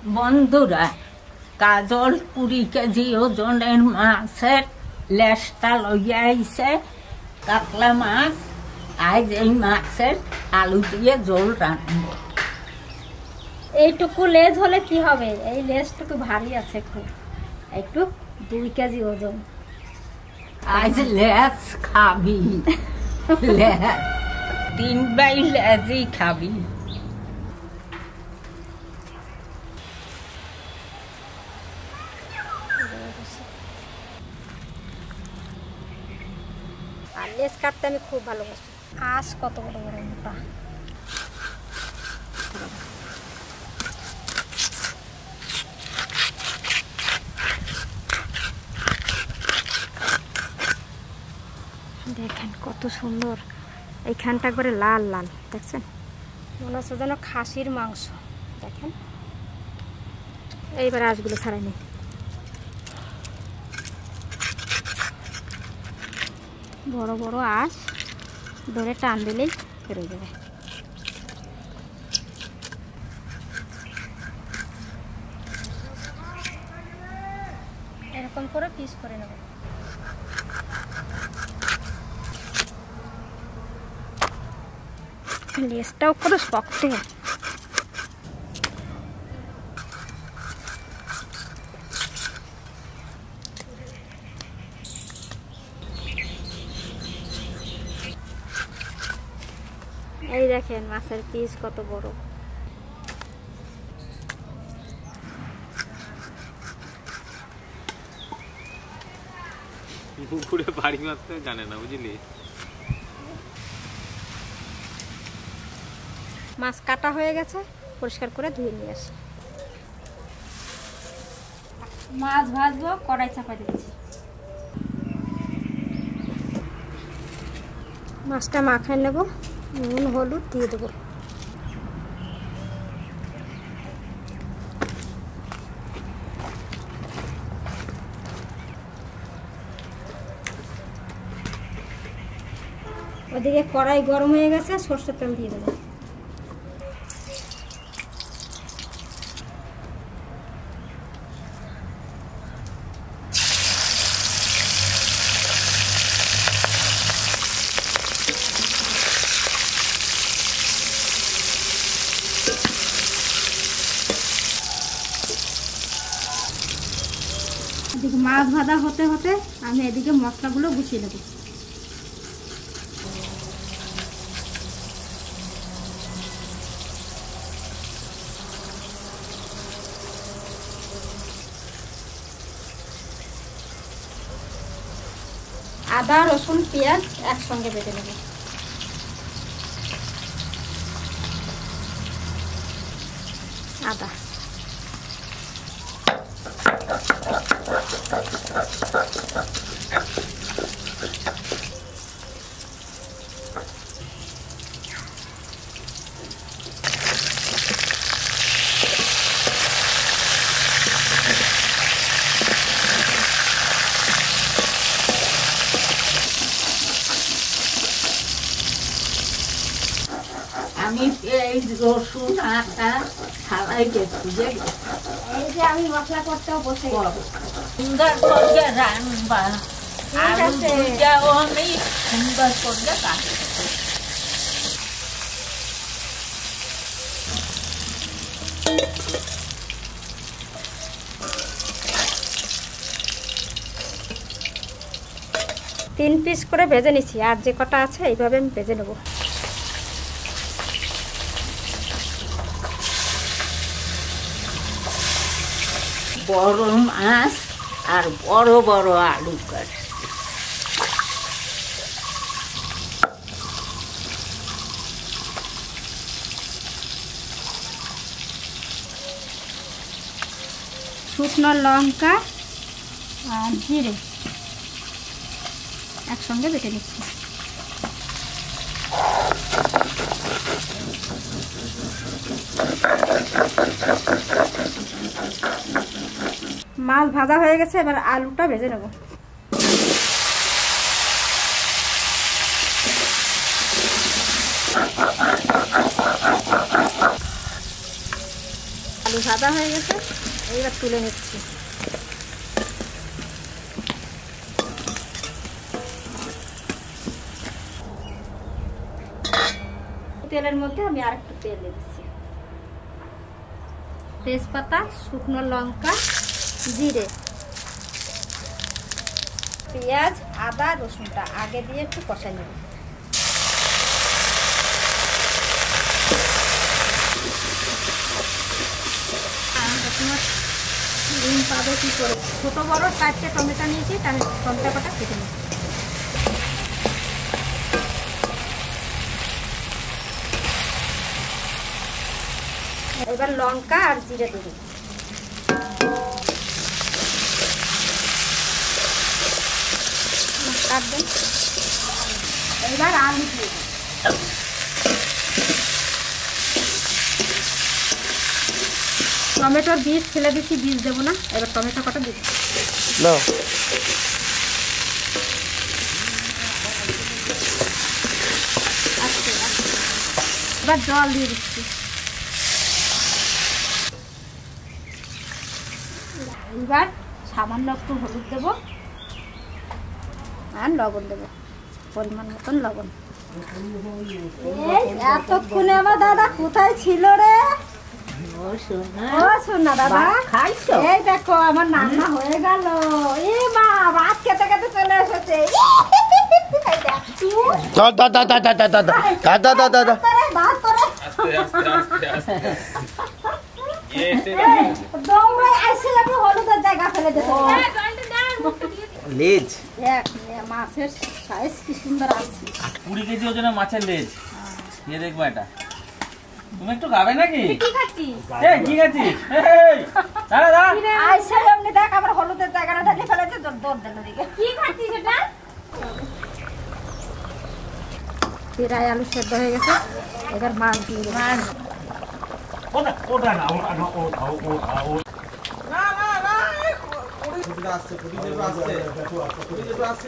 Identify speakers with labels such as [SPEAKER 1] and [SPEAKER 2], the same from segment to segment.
[SPEAKER 1] বন্ধুরা, কাজল 20 কেজি ওজনের মাছের লেজটা লইয়া আইছে কাতলা মাছ। আজ এই মাছের আলু দিয়ে ঝোল রাখবো।
[SPEAKER 2] এইটুকু লেজ হলে কি হবে, এই লেজটুকু ভারী আছে খুব, একটু 2 কেজি ওজন।
[SPEAKER 1] আজ লেজ খাবি, লেজ 3 বাই লেজই খাবি।
[SPEAKER 2] আর লেজ কাটতে আমি খুব ভালোবাসি। আঁশ কত বড় বড় মোটা। দেখেন কত সুন্দর, এইখানটা একবারে লাল লাল, দেখছেন মনে হচ্ছে যেন খাসির মাংস। দেখেন এইবার আঁশগুলো ছাড়াই নিই। বড় বড় আঁশ ধরে টান দিলেই বেরোয় যাবে। এরকম করে পিস করে নেব। লেজটাও কত শক্ত। এই দেখেন মাছের পিস কত বড়।
[SPEAKER 3] পুকুরে বাড়ি মারতে জানে না, বুঝলি।
[SPEAKER 2] মাছ কাটা হয়ে গেছে, পরিষ্কার করে ধুয়ে নিয়ে আসি। মাছ ভাজবো, কড়াই চাপা দিচ্ছি। মাছটা মাখায় নেব, নুন হলুদ দিয়ে দেবো। ওদিকে কড়াই গরম হয়ে গেছে, সরষের তেল দিয়ে দেবো। এদিকে মাছ ভাজা হতে হতে আমি এদিকে মশলাগুলো গুছিয়ে নেব। আদা রসুন পেঁয়াজ একসঙ্গে বেটে নেব। আদা,
[SPEAKER 1] আমি এই রসুন আটা ছাড়াই খুঁজে
[SPEAKER 2] এই যে আমি মশলা করতেও বসে
[SPEAKER 1] সুন্দর করে রান্না।
[SPEAKER 2] ঠিক আছে।
[SPEAKER 1] আলু আমি সুন্দর করে কাটবো।
[SPEAKER 2] তিন পিস করে ভেজে নিচ্ছি, আর যে কটা আছে এইভাবে আমি ভেজে নেব।
[SPEAKER 1] বড় মাছ আর বড় বড় আলু কাটছি।
[SPEAKER 2] শুকনো লঙ্কা আর জিরে একসঙ্গে বেটে নিচ্ছি। মাছ ভাজা হয়ে গেছে, এবার আলুটা ভেজে নেব। আলু ভাজা হয়ে গেছে, এইবার তুলে নিচ্ছি। তেলের মধ্যে আমি আর একটু তেল দিচ্ছি, তেজপাতা, শুকনো লঙ্কা, জিরে, পেঁয়াজ, আদা, রসুনটা আগে দিয়ে একটু কষাই নেব। ডিম পাবে কি করে, ছোট বড় 4টে টমেটো নিয়েছি, তাহলে টমেটো কটা কেটে নিচ্ছি। এবার লঙ্কা আর জিরে দেব। এবার আলু দিয়ে দেব। টমেটোর বীজ ফেলে দিচ্ছি, বীজ দেবো না। এবার টমেটো কটা দিচ্ছি, এবার জল দিয়ে দিচ্ছি। এবার সামান্য একটু হলুদ দেবো আর লবণ দেবো, পরিমাণ মতন লবণ। এতক্ষণে আমার দাদা কোথায় ছিল রে? ও শোনা দাদা, এই দেখো আমার রান্না হয়ে গেল। এ মা, ভাত খেতে খেতে চলে এসেছে। হলুদের জায়গা ফেলে
[SPEAKER 3] লেজ
[SPEAKER 2] মাছের সাইজ কি সুন্দর আছে।
[SPEAKER 3] 20 কেজি ওজনে মাছের লেজ। ये দেখবা এটা, তুমি একটু খাবে নাকি?
[SPEAKER 2] কি খাচ্ছিস?
[SPEAKER 3] এই কি খাচ্ছিস? এই দাঁড়া দাঁড়া,
[SPEAKER 2] আইসা এমনি দেখ আমার হলুদের জায়গাটা ঢেলে ফেলেছে, দৌড় দেন দিকে। কি খাচ্ছিস এটা? প্রায় আলু সেদ্ধ হয়ে গেছে, এবার মাছ দিয়ে দেব। মাছ
[SPEAKER 3] ওটা না, ওটা না, না না না, ফুটিটা আসছে, ফুটিটা আসছে।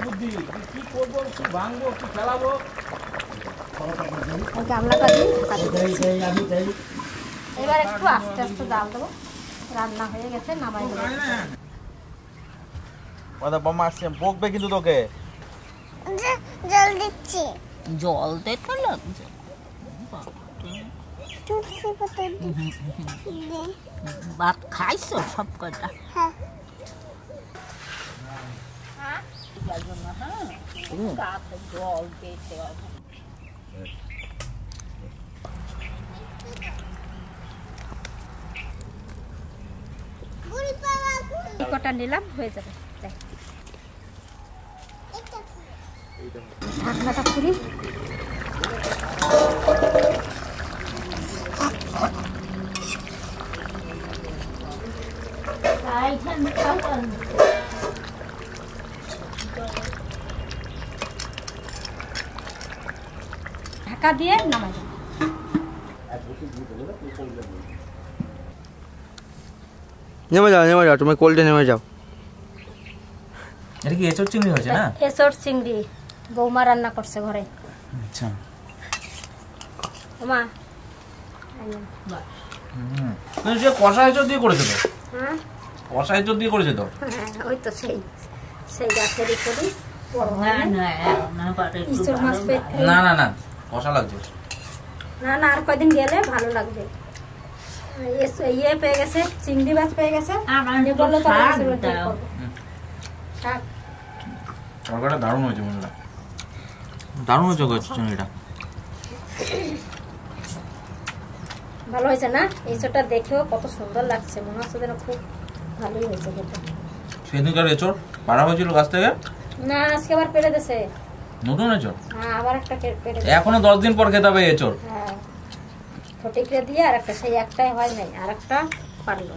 [SPEAKER 3] বুদ্ধি কি করবো, কি ভাঙবো, কি ফেলাবো।
[SPEAKER 2] গামলাটা দিয়ে এবার একটু আস্তে আস্তে জাল দেবো। রান্না হয়ে গেছে, নামাই দেবো।
[SPEAKER 3] বোমা আসছে, বকবে কিন্তু তোকে।
[SPEAKER 1] জল দিচ্ছি, জল দিতে লাগছে। ভাত খাইছো সব কটা? হ্যাঁ। জল দিতে হবে।
[SPEAKER 2] কটা নিলাম, হয়ে যাবে। ঢাকনাটা খুলি। ঢাকা দিয়ে নামাই দেব।
[SPEAKER 4] নেমে যাও, তুমি কোল্ডে নেমে যাও।
[SPEAKER 3] এটা কি এঁচড় চিংড়ি হয়েছে না?
[SPEAKER 2] এঁচড় চিংড়ি বৌমা রান্না করছে ঘরে।
[SPEAKER 3] আচ্ছা
[SPEAKER 2] মা,
[SPEAKER 3] তুমি যে কষা এঁচড় দিয়ে করেছো তো?
[SPEAKER 2] হ্যাঁ,
[SPEAKER 3] কষা এঁচড় দিয়ে করেছো তো?
[SPEAKER 2] হ্যাঁ, ওই তো সেই গাছেরই করি।
[SPEAKER 3] না না না, কষা লাগছে।
[SPEAKER 2] না না, আর কয়দিন গেলে ভালো লাগবে। ইয়ে পেয়ে গেছে, চিংড়ি মাছ পেয়ে গেছে।
[SPEAKER 3] তরকারিটা দারুণ হয়েছে, বন্ধুরা দারুণ হয়েছে চিংড়িটা।
[SPEAKER 2] ভালো হয়েছে না? এঁচড়টা দেখেও কত সুন্দর লাগছে, মনে হচ্ছে যেন খুব ভালোই হয়েছে খেতে।
[SPEAKER 3] সেদিনকার এঁচড় পাড়া হয়েছিল গাছ থেকে?
[SPEAKER 2] না, আজকে আবার পেরে দিয়েছে
[SPEAKER 3] নতুন এঁচড়।
[SPEAKER 2] হ্যাঁ, আবার একটা পেরে।
[SPEAKER 3] এখনো 10 দিন পর খেতে হবে এঁচড়।
[SPEAKER 2] হ্যাঁ, ফটিকরে দিয়ে আর একটা, সেই একটাই হয় নাই, আর একটা পারলো।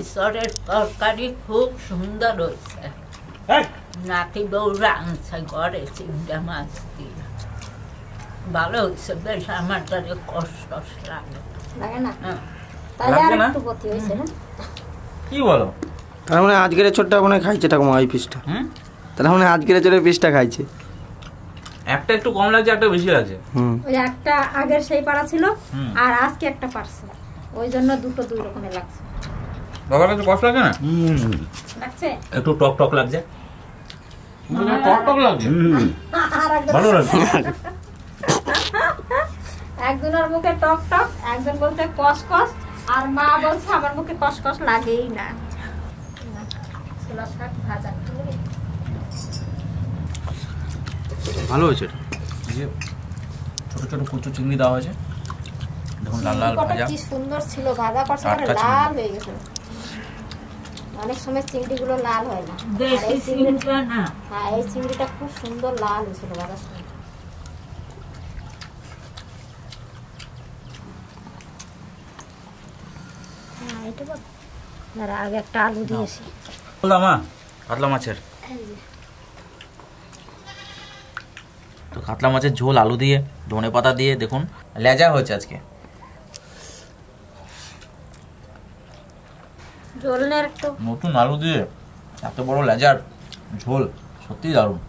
[SPEAKER 1] ঈশ্বরের তরকারি খুব সুন্দর হয়েছে। নাতি বউ রাঁধছে ঘরে চিংড়া মাছ দিয়ে, ভালো হয়েছে বেশ। আমার তাদের কষ্ট লাগে
[SPEAKER 2] না, তাহলে আর একটু গতি হয়েছে না?
[SPEAKER 3] কি বলো?
[SPEAKER 4] তার মানে আজকের ছোটটা মনে খাইছে ঠাকুমা এই পিসটা। তাহলে মানে আজকের চলে পিসটা খাইছে।
[SPEAKER 3] একটা একটু কম লাগছে, একটা বেশি লাগছে।
[SPEAKER 2] ওই একটা আগের সেই পাড়া ছিল আর আজকে একটা পারছে, ওই জন্য দুটো দুই রকমের লাগছে।
[SPEAKER 3] বাবার কাছে কষ্ট লাগছে না?
[SPEAKER 2] লাগছে
[SPEAKER 3] একটু টক টক লাগছে। টক টক লাগছে, ভালো লাগছে।
[SPEAKER 2] একজনের মুখে টক টক, একজন বলছে কস কস, আর মা বলছে আমার মুখে কস কস লাগেই না। ছোলা শাক ভাজা
[SPEAKER 3] ভালো হয়েছে। এই যে ছোট ছোট কুচো চিংড়ি দেওয়া হয়েছে, দেখুন লাল লাল ভাজা।
[SPEAKER 2] কি সুন্দর ছিল, ভাজা করছে মানে
[SPEAKER 3] টাটকা
[SPEAKER 2] লাল হয়ে গেছে। অনেক সময় চিংড়িগুলো লাল হয় না,
[SPEAKER 1] দেশি চিংড়িটা না।
[SPEAKER 2] হ্যাঁ এই চিংড়িটা খুব সুন্দর লাল হয়েছিল ভাজার সময়। হ্যাঁ এটা বল, আর আগে একটা আলু দিয়েছি।
[SPEAKER 3] বললাম মা কাতলা মাছের, তো কাতলা মাছের ঝোল আলু দিয়ে ধনে পাতা দিয়ে দেখুন লেজা হয়েছে আজকে।
[SPEAKER 2] ঝোলের একটু
[SPEAKER 3] নতুন আলু দিয়ে এত বড় লেজার ঝোল, সত্যি দারুণ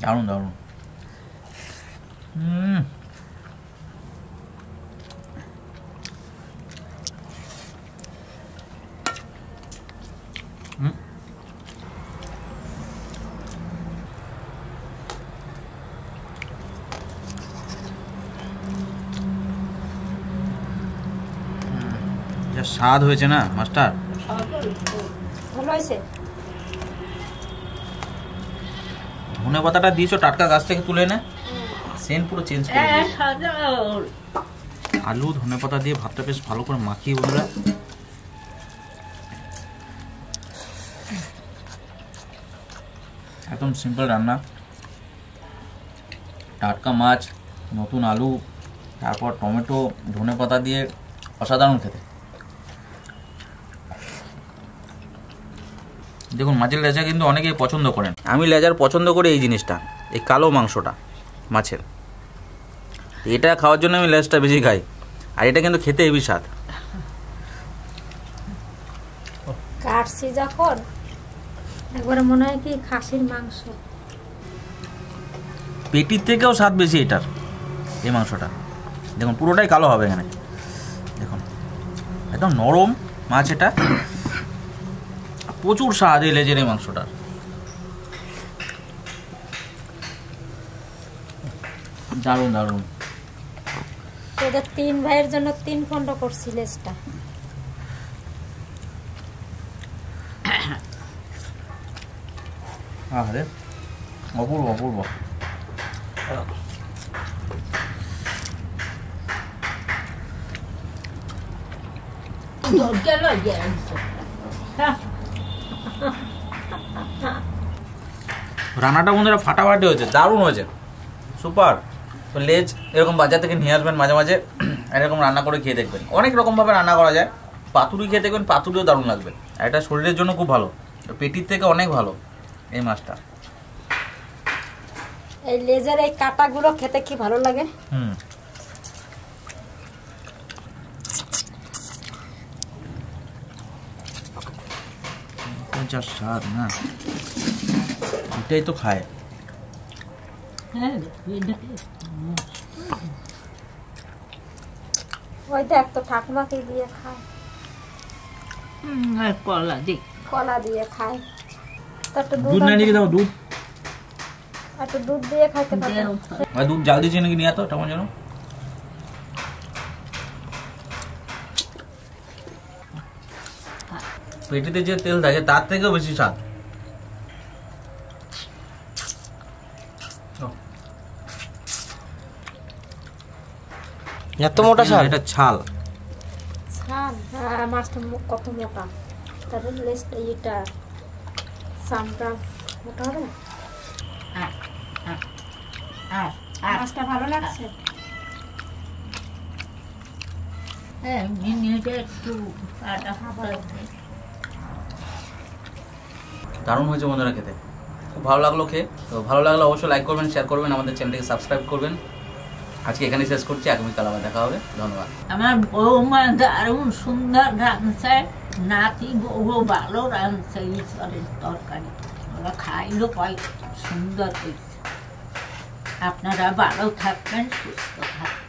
[SPEAKER 3] দারুণ দারুণ। যা স্বাদ হয়েছে না মাস্টার,
[SPEAKER 2] ভালো হয়েছে।
[SPEAKER 3] ধনে পাতাটা দিয়েছো টাটকা গাছ থেকে তুলে এনে, সেন্ট পুরো চেঞ্জ করে দিয়েছে। আলু ধনে পাতা দিয়ে ভাতটা বেশ ভালো করে মাখিয়ে বন্ধুরা, একদম সিম্পল রান্না। টাটকা মাছ, নতুন আলু, তারপর টমেটো, ধনে পাতা দিয়ে অসাধারণ খেতে। দেখুন মাছের লেজা কিন্তু অনেকেই পছন্দ করেন, আমি লেজার পছন্দ করি এই জিনিসটা, এই কালো মাংসটা মাছের। এটা খাওয়ার জন্য আমি লেজটা বেশি খাই, আর এটা কিন্তু খেতে হেবি স্বাদ।
[SPEAKER 2] কাটছি যখন একবারে মনে হয় কি খাসির মাংস,
[SPEAKER 3] পেটির থেকেও স্বাদ বেশি এটার, এই মাংসটা। দেখুন পুরোটাই কালো হবে এখানে, দেখুন একদম নরম মাছ, এটা প্রচুর স্বাদ এই লেজের এই মাংসটার। দারুণ দারুণ।
[SPEAKER 2] তোদের 3 ভাইয়ের জন্য 3 খণ্ড করছি লেজটা।
[SPEAKER 3] আরে অপূর্ব অপূর্ব। রান্নাটা বন্ধুরা ফাটাফাটি হয়েছে, দারুণ হয়েছে, সুপার। তো লেজ এরকম বাজার থেকে নিয়ে আসবেন, মাঝে মাঝে এরকম রান্না করে খেয়ে দেখবেন। অনেক রকমভাবে রান্না করা যায়, পাতুরি খেয়ে দেখবেন, পাতুরিও দারুণ লাগবে। আর এটা শরীরের জন্য খুব ভালো, পেটির থেকে অনেক ভালো এই মাছটা।
[SPEAKER 2] এই লেজের এই কাটাগুলো খেতে কি ভালো লাগে।
[SPEAKER 3] যা স্বাদ না, এটাই তো খায়।
[SPEAKER 2] ওই দেখ তো ঠাকুমাকে দিয়ে খায়, কলা দিয়ে খায়। তো একটু
[SPEAKER 3] দুধ না নিয়ে দাও, দুধ
[SPEAKER 2] একটু দুধ দিয়ে খাইতে পারে।
[SPEAKER 3] দুধ জাল দিয়েছে নাকি নিয়ে তো তেমন যেন। পেটিতে যে তেল থাকে তার থেকেও বেশি স্বাদ।
[SPEAKER 4] এত মোটা শাল,
[SPEAKER 3] এটা ছাল।
[SPEAKER 2] ছাল, হ্যাঁ মাছটা কত মোটা, তারপর লেজটা এটা সামটা মোটা হবে না। মাছটা ভালো লাগছে।
[SPEAKER 3] দারুণ হয়েছে বন্ধুরা খেতে, খুব ভালো লাগলো খেয়ে। তো ভালো লাগলে অবশ্যই লাইক করবেন, শেয়ার করবেন, আমাদের চ্যানেলটিকে সাবস্ক্রাইব করবেন। আজকে এখানেই শেষ করছি, আগামীকাল আবার দেখা হবে। ধন্যবাদ।
[SPEAKER 1] আমার বৌমা দারুণ সুন্দর রাঁধছে, নাতি বউ ভালো রাঁধছে ঈশ্বরের তরকারি। ওরা খাইলো কয় সুন্দর হয়েছে। আপনারা ভালো থাকবেন, সুস্থ থাকবেন।